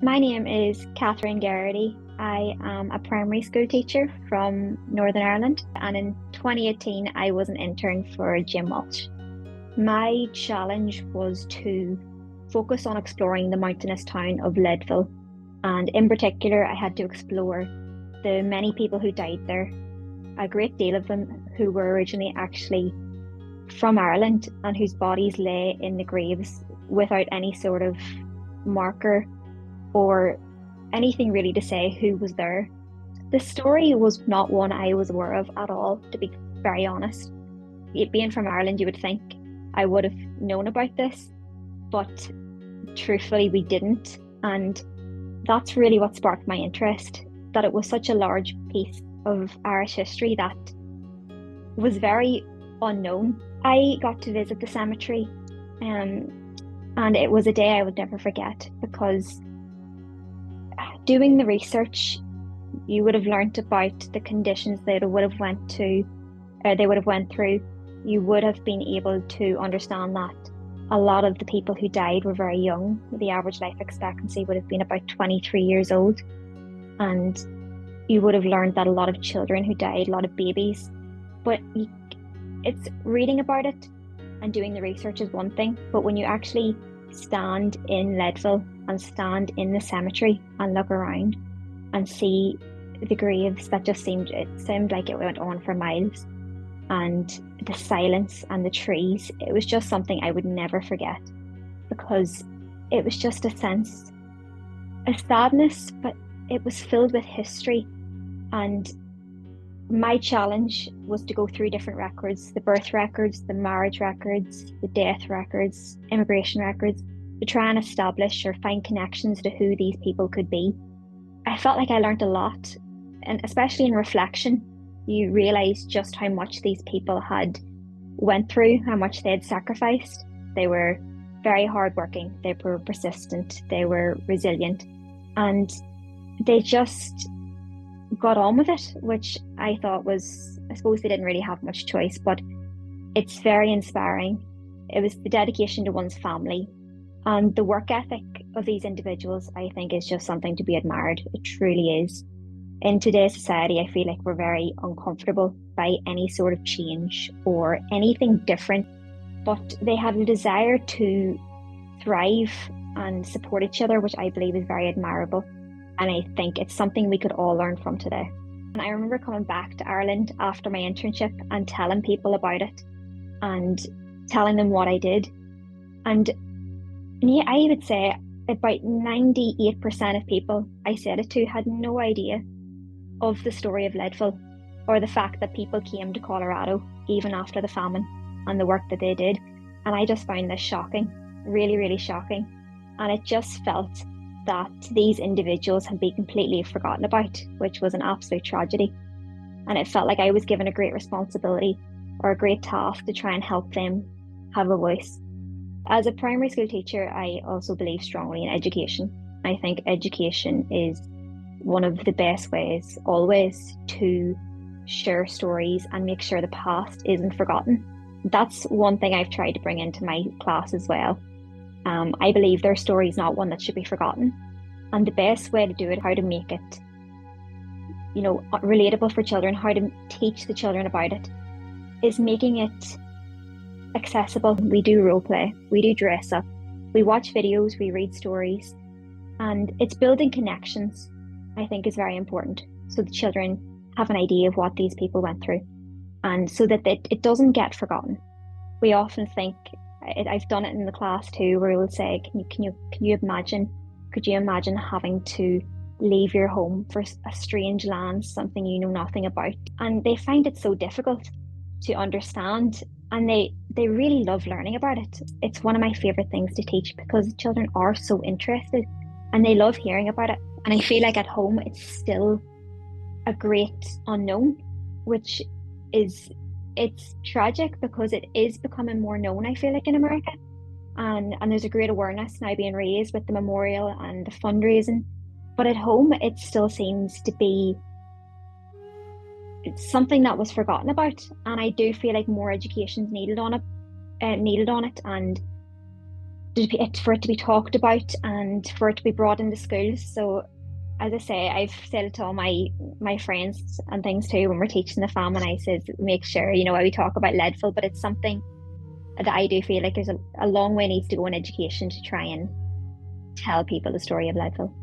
My name is Kathryn Geraghty. I am a primary school teacher from Northern Ireland, and in 2018, I was an intern for Jim Walsh. My challenge was to focus on exploring the mountainous town of Leadville, and in particular, I had to explore the many people who died there, a great deal of them who were originally actually from Ireland and whose bodies lay in the graves without any sort of marker or anything really to say who was there. The story was not one I was aware of at all, to be very honest. It being from Ireland, you would think I would have known about this, but truthfully, we didn't. And that's really what sparked my interest, that it was such a large piece of Irish history that was very unknown. I got to visit the cemetery, and it was a day I would never forget because doing the research, you would have learnt about the conditions they would have went through. You would have been able to understand that a lot of the people who died were very young. The average life expectancy would have been about 23 years old. And you would have learned that a lot of children who died, a lot of babies. But it's reading about it and doing the research is one thing, but when you actually stand in Leadville and stand in the cemetery and look around and see the graves that just seemed like it went on for miles, and the silence and the trees, it was just something I would never forget because it was just a sense of sadness, but it was filled with history. And my challenge was to go through different records, the birth records, the marriage records, the death records, immigration records, to try and establish or find connections to who these people could be. I felt like I learned a lot, and especially in reflection, you realise just how much these people had went through, how much they had sacrificed. They were very hardworking, they were persistent, they were resilient, and they just got on with it, which I thought was, I suppose they didn't really have much choice, but it's very inspiring. It was the dedication to one's family and the work ethic of these individuals, I think, is just something to be admired. It truly is. In today's society, I feel like we're very uncomfortable by any sort of change or anything different, but they had a desire to thrive and support each other, which I believe is very admirable. And I think it's something we could all learn from today. And I remember coming back to Ireland after my internship and telling people about it and telling them what I did. And yeah, I would say about 98% of people I said it to had no idea of the story of Leadville or the fact that people came to Colorado even after the famine and the work that they did. And I just found this shocking, really, really shocking. And it just felt that these individuals had been completely forgotten about, which was an absolute tragedy. And it felt like I was given a great responsibility or a great task to try and help them have a voice. As a primary school teacher, I also believe strongly in education. I think education is one of the best ways always to share stories and make sure the past isn't forgotten. That's one thing I've tried to bring into my class as well. I believe their story is not one that should be forgotten. And the best way to do it, how to make it, relatable for children, how to teach the children about it, is making it accessible. We do role play, we do dress up, we watch videos, we read stories, and it's building connections, I think, is very important. So the children have an idea of what these people went through, and so that it doesn't get forgotten. We often think, I've done it in the class too, where we'll say, can you imagine? Could you imagine having to leave your home for a strange land, something you know nothing about? And they find it so difficult to understand, and they really love learning about it. It's one of my favorite things to teach because children are so interested and they love hearing about it. And I feel like at home it's still a great unknown, which is, it's tragic because it is becoming more known, I feel like, in America. And there's a great awareness now being raised with the memorial and the fundraising. But at home, it still seems to be something that was forgotten about. And I do feel like more education is needed on it. And for it to be talked about and for it to be brought into schools. So as I say, I've said it to all my friends and things too when we're teaching the family. I says make sure we talk about Leadville, but it's something that I do feel like there's a long way needs to go in education to try and tell people the story of Leadville.